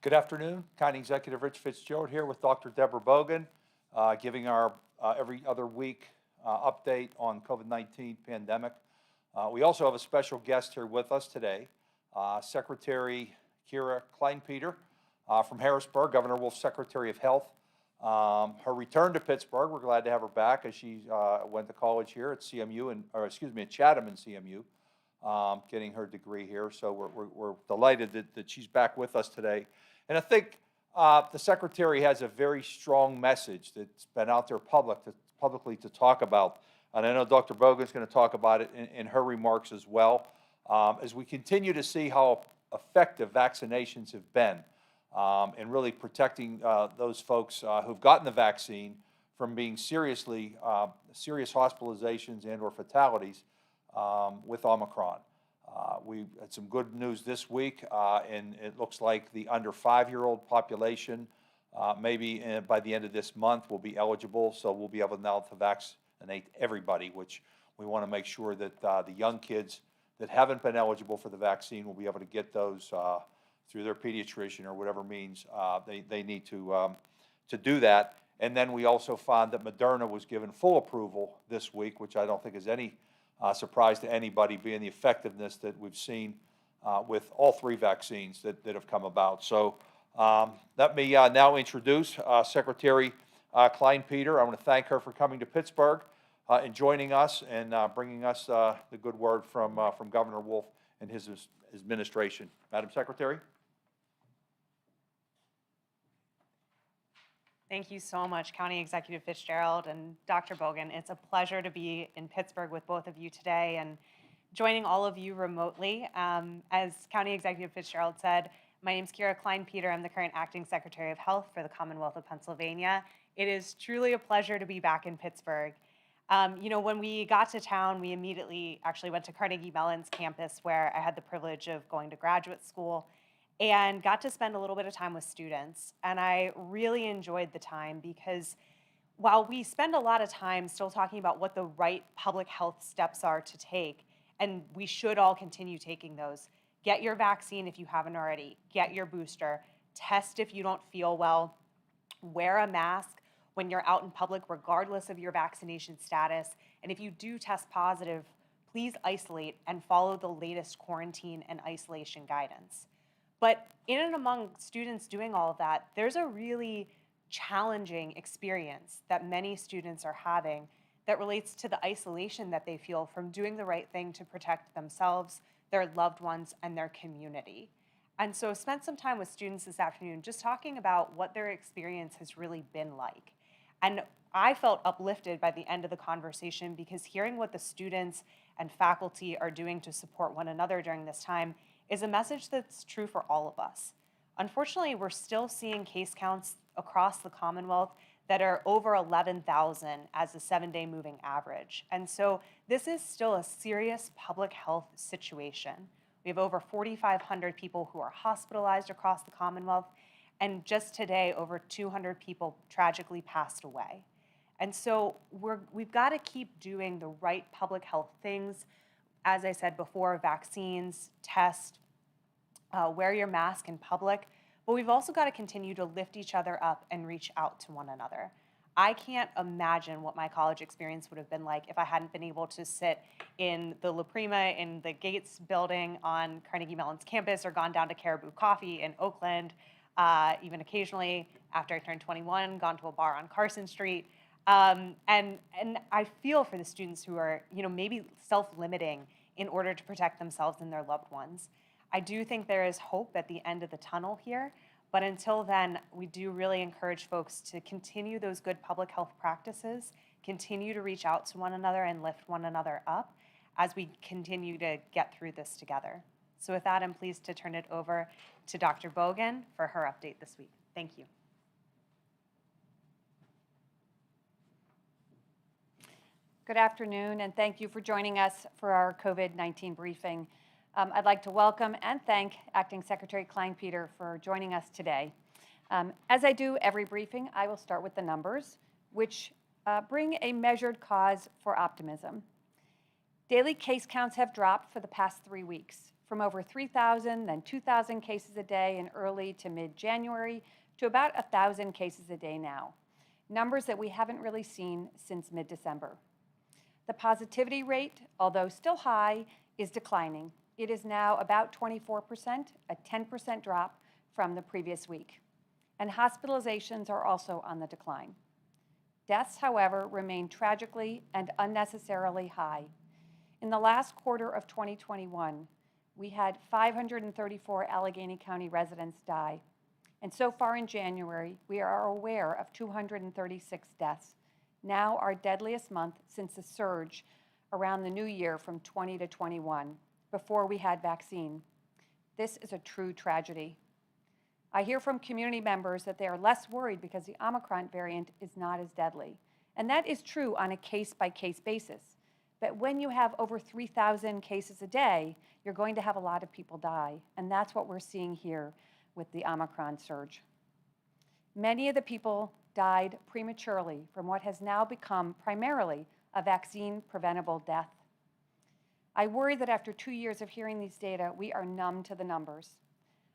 Good afternoon. County Executive Rich Fitzgerald here with Dr. Deborah Bogan, giving our every other week update on COVID-19 pandemic. We also have a special guest here with us today, Secretary Kira Kleinpeter from Harrisburg, Governor Wolf's Secretary of Health. Her return to Pittsburgh, we're glad to have her back as she went to college here at CMU, at Chatham and CMU, getting her degree here. So we're delighted that she's back with us today. And I think the Secretary has a very strong message that's been out there publicly to talk about. And I know Dr. Bogan's going to talk about it in her remarks as well. As we continue to see how effective vaccinations have been in really protecting those folks who've gotten the vaccine from being serious hospitalizations and or fatalities with Omicron. We had some good news this week, and it looks like the under 5-year-old population, maybe by the end of this month, will be eligible. So we'll be able now to vaccinate everybody, which we want to make sure that the young kids that haven't been eligible for the vaccine will be able to get those through their pediatrician or whatever means they need to do that. And then we also found that Moderna was given full approval this week, which I don't think is any surprise to anybody, being the effectiveness that we've seen with all 3 vaccines that have come about. So let me now introduce Secretary Kleinpeter. I want to thank her for coming to Pittsburgh and joining us and bringing us the good word from Governor Wolf and his administration. Madam Secretary. Thank you so much, County Executive Fitzgerald and Dr. Bogan. It's a pleasure to be in Pittsburgh with both of you today and joining all of you remotely. As County Executive Fitzgerald said, my name is Kira Kleinpeter. I'm the current Acting Secretary of Health for the Commonwealth of Pennsylvania. It is truly a pleasure to be back in Pittsburgh. When we got to town, we immediately actually went to Carnegie Mellon's campus, where I had the privilege of going to graduate school and got to spend a little bit of time with students. And I really enjoyed the time because while we spend a lot of time still talking about what the right public health steps are to take, and we should all continue taking those, get your vaccine if you haven't already, get your booster, test if you don't feel well, wear a mask when you're out in public regardless of your vaccination status, and if you do test positive, please isolate and follow the latest quarantine and isolation guidance. But in and among students doing all of that, there's a really challenging experience that many students are having that relates to the isolation that they feel from doing the right thing to protect themselves, their loved ones, and their community. And so I spent some time with students this afternoon just talking about what their experience has really been like. And I felt uplifted by the end of the conversation because hearing what the students and faculty are doing to support one another during this time is a message that's true for all of us. Unfortunately, we're still seeing case counts across the Commonwealth that are over 11,000 as the 7-day moving average. And so this is still a serious public health situation. We have over 4,500 people who are hospitalized across the Commonwealth, and just today, over 200 people tragically passed away. And so we've got to keep doing the right public health things. As I said before, vaccines, test, wear your mask in public, but we've also got to continue to lift each other up and reach out to one another. I can't imagine what my college experience would have been like if I hadn't been able to sit in the La Prima in the Gates building on Carnegie Mellon's campus or gone down to Caribou Coffee in Oakland, even occasionally after I turned 21, gone to a bar on Carson Street. And I feel for the students who are, maybe self-limiting in order to protect themselves and their loved ones. I do think there is hope at the end of the tunnel here, but until then, we do really encourage folks to continue those good public health practices, continue to reach out to one another and lift one another up as we continue to get through this together. So with that, I'm pleased to turn it over to Dr. Bogan for her update this week. Thank you. Good afternoon, and thank you for joining us for our COVID-19 briefing. I'd like to welcome and thank Acting Secretary Kleinpeter for joining us today. As I do every briefing, I will start with the numbers, which bring a measured cause for optimism. Daily case counts have dropped for the past 3 weeks, from over 3,000, then 2,000 cases a day in early to mid-January to about 1,000 cases a day now, numbers that we haven't really seen since mid-December. The positivity rate, although still high, is declining. It is now about 24%, a 10% drop from the previous week. And hospitalizations are also on the decline. Deaths, however, remain tragically and unnecessarily high. In the last quarter of 2021, we had 534 Allegheny County residents die. And so far in January, we are aware of 236 deaths, now our deadliest month since the surge around the new year from 20 to 21, before we had vaccine. This is a true tragedy. I hear from community members that they are less worried because the Omicron variant is not as deadly. And that is true on a case-by-case basis. But when you have over 3,000 cases a day, you're going to have a lot of people die. And that's what we're seeing here with the Omicron surge. Many of the people died prematurely from what has now become primarily a vaccine-preventable death. I worry that after 2 years of hearing these data, we are numb to the numbers.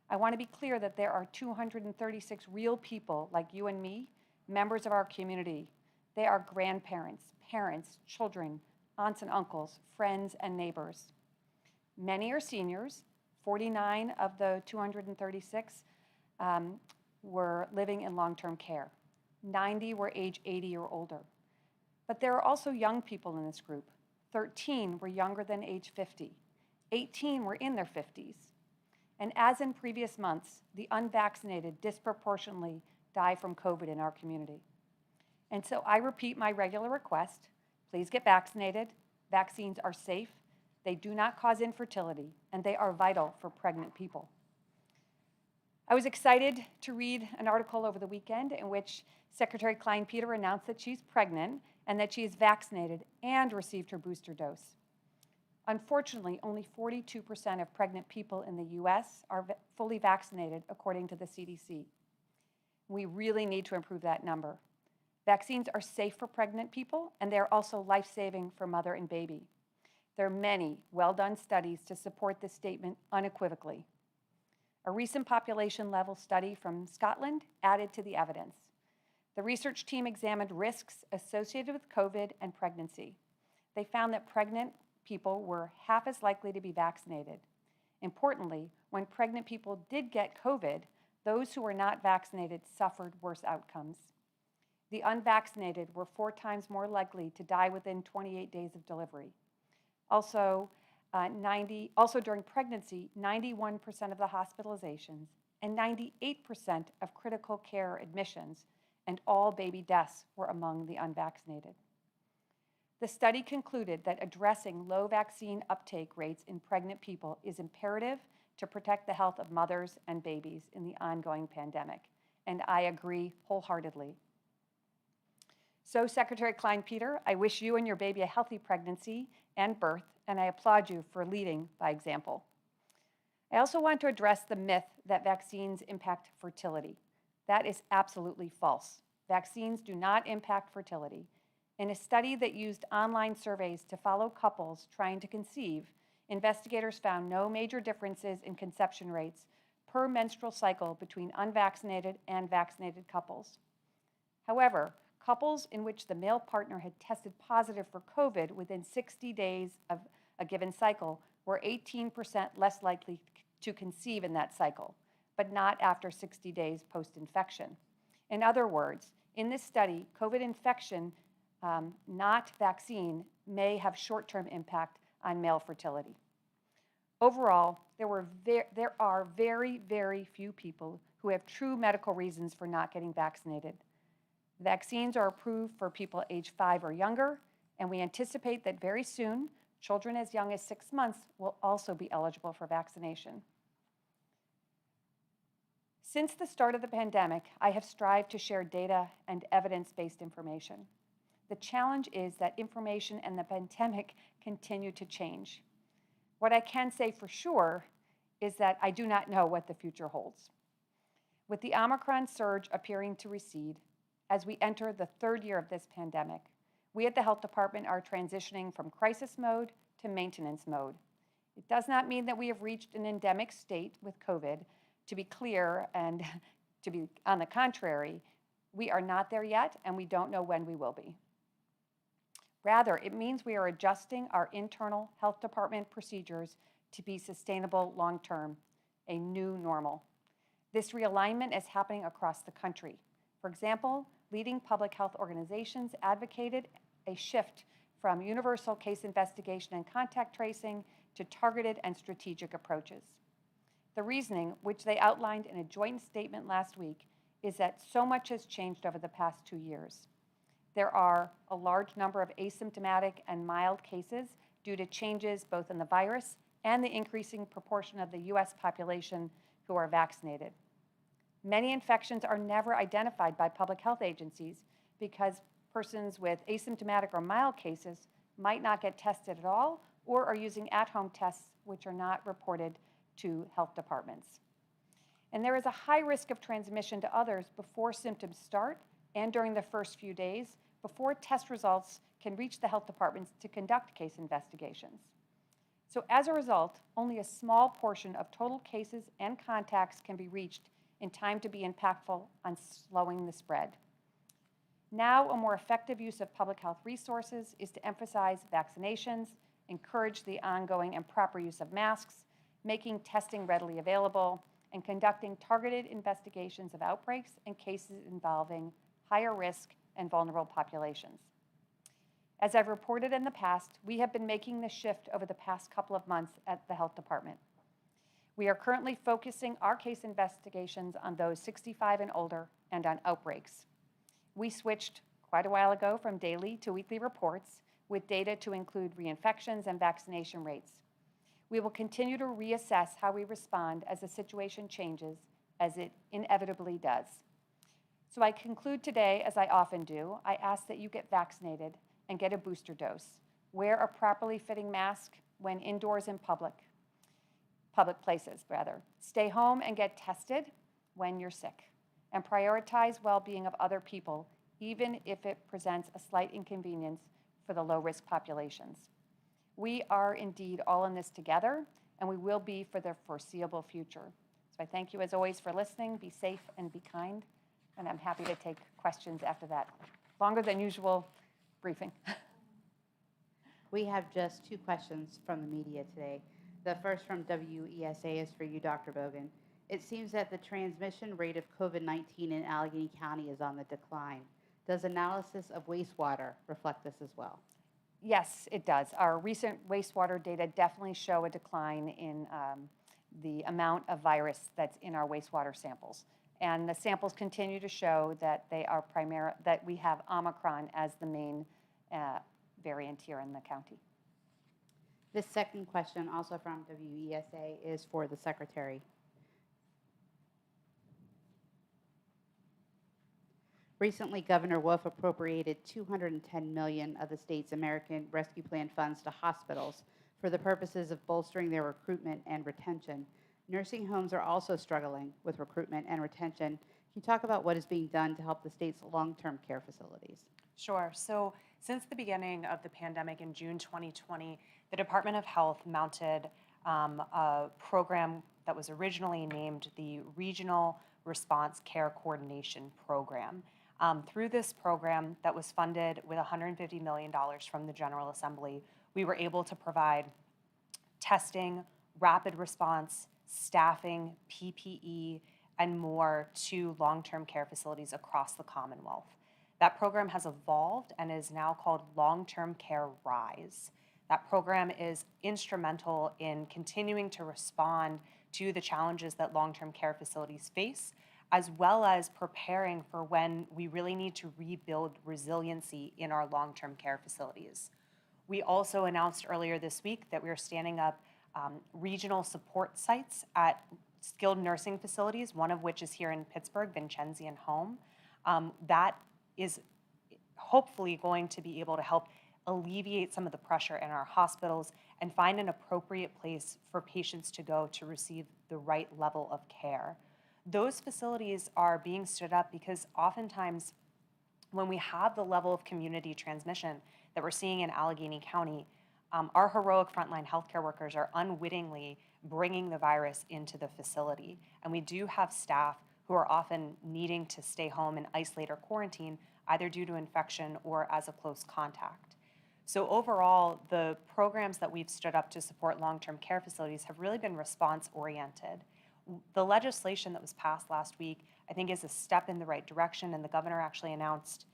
I want to be clear that there are 236 real people like you and me, members of our community. They are grandparents, parents, children, aunts and uncles, friends and neighbors. Many are seniors. 49 of the 236 were living in long-term care. 90 were age 80 or older. But there are also young people in this group. 13 were younger than age 50. 18 were in their 50s. And as in previous months, the unvaccinated disproportionately die from COVID in our community. And so I repeat my regular request, please get vaccinated. Vaccines are safe, they do not cause infertility, and they are vital for pregnant people. I was excited to read an article over the weekend in which Secretary Klein-Peter announced that she's pregnant and that she is vaccinated and received her booster dose. Unfortunately, only 42% of pregnant people in the US are fully vaccinated, according to the CDC. We really need to improve that number. Vaccines are safe for pregnant people, and they're also life-saving for mother and baby. There are many well-done studies to support this statement unequivocally. A recent population-level study from Scotland added to the evidence. The research team examined risks associated with COVID and pregnancy. They found that pregnant people were half as likely to be vaccinated. Importantly, when pregnant people did get COVID, those who were not vaccinated suffered worse outcomes. The unvaccinated were 4 times more likely to die within 28 days of delivery. Also during pregnancy, 91% of the hospitalizations and 98% of critical care admissions and all baby deaths were among the unvaccinated. The study concluded that addressing low vaccine uptake rates in pregnant people is imperative to protect the health of mothers and babies in the ongoing pandemic, and I agree wholeheartedly. So, Secretary Klein-Peter, I wish you and your baby a healthy pregnancy and birth, and I applaud you for leading by example. I also want to address the myth that vaccines impact fertility. That is absolutely false. Vaccines do not impact fertility. In a study that used online surveys to follow couples trying to conceive, investigators found no major differences in conception rates per menstrual cycle between unvaccinated and vaccinated couples. However, couples in which the male partner had tested positive for COVID within 60 days of a given cycle were 18% less likely to conceive in that cycle, but not after 60 days post-infection. In other words, in this study, COVID infection, not vaccine, may have short-term impact on male fertility. Overall, there are very, very few people who have true medical reasons for not getting vaccinated. Vaccines are approved for people age 5 or younger, and we anticipate that very soon, children as young as 6 months will also be eligible for vaccination. Since the start of the pandemic, I have strived to share data and evidence-based information. The challenge is that information and the pandemic continue to change. What I can say for sure is that I do not know what the future holds. With the Omicron surge appearing to recede, as we enter the 3rd year of this pandemic, we at the Health Department are transitioning from crisis mode to maintenance mode. It does not mean that we have reached an endemic state with COVID. To be clear, and to be on the contrary, we are not there yet, and we don't know when we will be. Rather, it means we are adjusting our internal health department procedures to be sustainable long-term, a new normal. This realignment is happening across the country. For example, leading public health organizations advocated a shift from universal case investigation and contact tracing to targeted and strategic approaches. The reasoning, which they outlined in a joint statement last week, is that so much has changed over the past 2 years. There are a large number of asymptomatic and mild cases due to changes both in the virus and the increasing proportion of the U.S. population who are vaccinated. Many infections are never identified by public health agencies because persons with asymptomatic or mild cases might not get tested at all or are using at-home tests which are not reported to health departments. And there is a high risk of transmission to others before symptoms start and during the first few days before test results can reach the health departments to conduct case investigations. So as a result, only a small portion of total cases and contacts can be reached in time to be impactful on slowing the spread. Now, a more effective use of public health resources is to emphasize vaccinations, encourage the ongoing and proper use of masks, making testing readily available, and conducting targeted investigations of outbreaks and cases involving higher risk and vulnerable populations. As I've reported in the past, we have been making this shift over the past couple of months at the health department. We are currently focusing our case investigations on those 65 and older and on outbreaks. We switched quite a while ago from daily to weekly reports with data to include reinfections and vaccination rates. We will continue to reassess how we respond as the situation changes, as it inevitably does. So I conclude today, as I often do, I ask that you get vaccinated and get a booster dose. Wear a properly fitting mask when indoors in public places. Stay home and get tested when you're sick. And prioritize well-being of other people, even if it presents a slight inconvenience for the low-risk populations. We are indeed all in this together, and we will be for the foreseeable future. So I thank you as always for listening. Be safe and be kind, and I'm happy to take questions after that longer than usual briefing. We have just 2 questions from the media today. The first from WESA is for you, Dr. Bogan. It seems that the transmission rate of COVID-19 in Allegheny County is on the decline. Does analysis of wastewater reflect this as well? Yes, it does. Our recent wastewater data definitely show a decline in the amount of virus that's in our wastewater samples. And the samples continue to show that that we have Omicron as the main variant here in the county. This second question, also from WESA, is for the Secretary. Recently, Governor Wolf appropriated $210 million of the state's American Rescue Plan funds to hospitals for the purposes of bolstering their recruitment and retention. Nursing homes are also struggling with recruitment and retention. Can you talk about what is being done to help the state's long-term care facilities? Sure. So since the beginning of the pandemic in June 2020, the Department of Health mounted a program that was originally named the Regional Response Care Coordination Program. Through this program that was funded with $150 million from the General Assembly, we were able to provide testing, rapid response, staffing, PPE, and more to long-term care facilities across the Commonwealth. That program has evolved and is now called Long-Term Care RISE. That program is instrumental in continuing to respond to the challenges that long-term care facilities face, as well as preparing for when we really need to rebuild resiliency in our long-term care facilities. We also announced earlier this week that we are standing up regional support sites at skilled nursing facilities, one of which is here in Pittsburgh, Vincenzian Home. That is hopefully going to be able to help alleviate some of the pressure in our hospitals and find an appropriate place for patients to go to receive the right level of care. Those facilities are being stood up because oftentimes when we have the level of community transmission that we're seeing in Allegheny County, our heroic frontline healthcare workers are unwittingly bringing the virus into the facility. And we do have staff who are often needing to stay home and isolate or quarantine, either due to infection or as a close contact. So overall, the programs that we've stood up to support long-term care facilities have really been response-oriented. The legislation that was passed last week, I think, is a step in the right direction, and the governor actually announced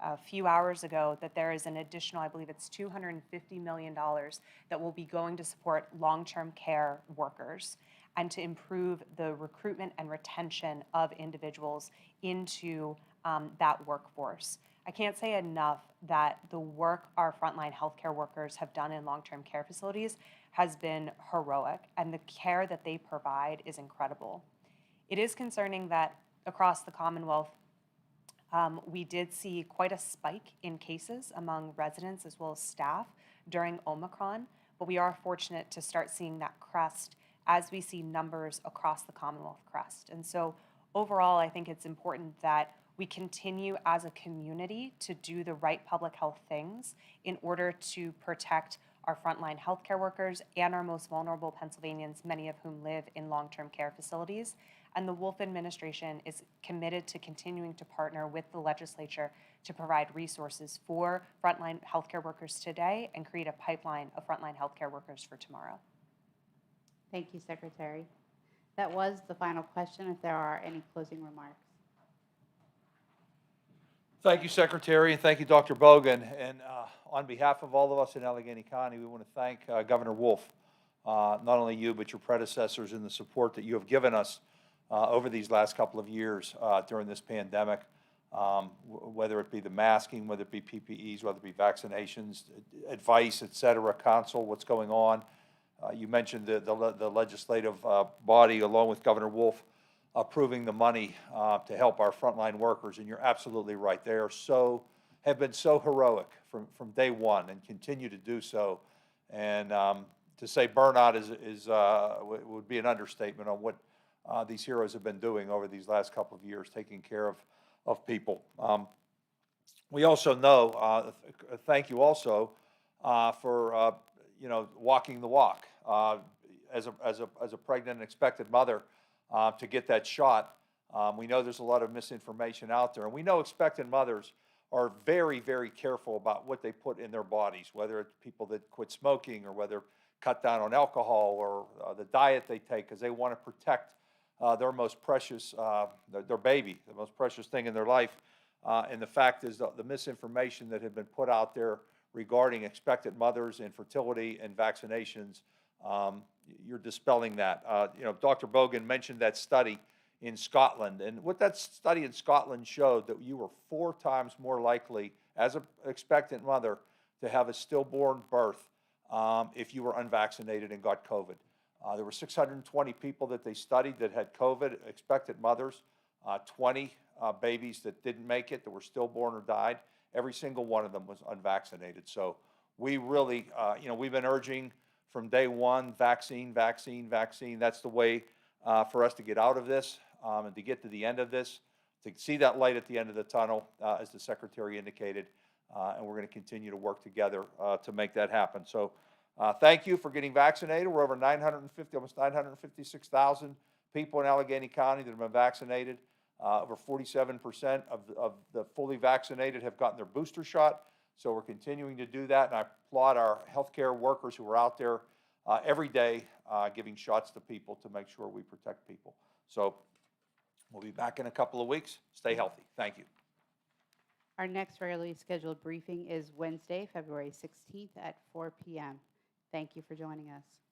a few hours ago that there is an additional, I believe it's $250 million that will be going to support long-term care workers and to improve the recruitment and retention of individuals into that workforce. I can't say enough that the work our frontline healthcare workers have done in long-term care facilities has been heroic, and the care that they provide is incredible. It is concerning that across the Commonwealth, we did see quite a spike in cases among residents as well as staff during Omicron, but we are fortunate to start seeing that crest as we see numbers across the Commonwealth crest. And so overall, I think it's important that we continue as a community to do the right public health things in order to protect our frontline healthcare workers and our most vulnerable Pennsylvanians, many of whom live in long-term care facilities. And the Wolf administration is committed to continuing to partner with the legislature to provide resources for frontline healthcare workers today and create a pipeline of frontline healthcare workers for tomorrow. Thank you, Secretary. That was the final question. If there are any closing remarks. Thank you, Secretary, and thank you, Dr. Bogan. And on behalf of all of us in Allegheny County, we want to thank Governor Wolf, not only you, but your predecessors, and the support that you have given us over these last couple of years during this pandemic, whether it be the masking, whether it be PPEs, whether it be vaccinations, advice, et cetera, counsel, what's going on. You mentioned the legislative body, along with Governor Wolf, approving the money to help our frontline workers, and you're absolutely right. They have been so heroic from day one and continue to do so. And to say burnout would be an understatement on what these heroes have been doing over these last couple of years, taking care of people. We also know, thank you also for walking the walk as a pregnant and expectant mother. To get that shot. We know there's a lot of misinformation out there, and we know expectant mothers are very, very careful about what they put in their bodies, whether it's people that quit smoking or whether cut down on alcohol or the diet they take, because they want to protect their most precious, their baby, the most precious thing in their life. And the fact is the misinformation that had been put out there regarding expectant mothers and fertility and vaccinations, you're dispelling that. Dr. Bogan mentioned that study in Scotland, and what that study in Scotland showed that you were 4 times more likely as an expectant mother to have a stillborn birth if you were unvaccinated and got COVID. There were 620 people that they studied that had COVID, expectant mothers, 20 babies that didn't make it, that were stillborn or died. Every single one of them was unvaccinated. So we really, we've been urging from day one, vaccine, vaccine, vaccine. That's the way for us to get out of this and to get to the end of this, to see that light at the end of the tunnel, as the Secretary indicated, and we're going to continue to work together to make that happen. So thank you for getting vaccinated. We're over 950, almost 956,000 people in Allegheny County that have been vaccinated. Over 47% of the fully vaccinated have gotten their booster shot. So we're continuing to do that, and I applaud our healthcare workers who are out there every day giving shots to people to make sure we protect people. So we'll be back in a couple of weeks. Stay healthy. Thank you. Our next regularly scheduled briefing is Wednesday, February 16th at 4 p.m. Thank you for joining us.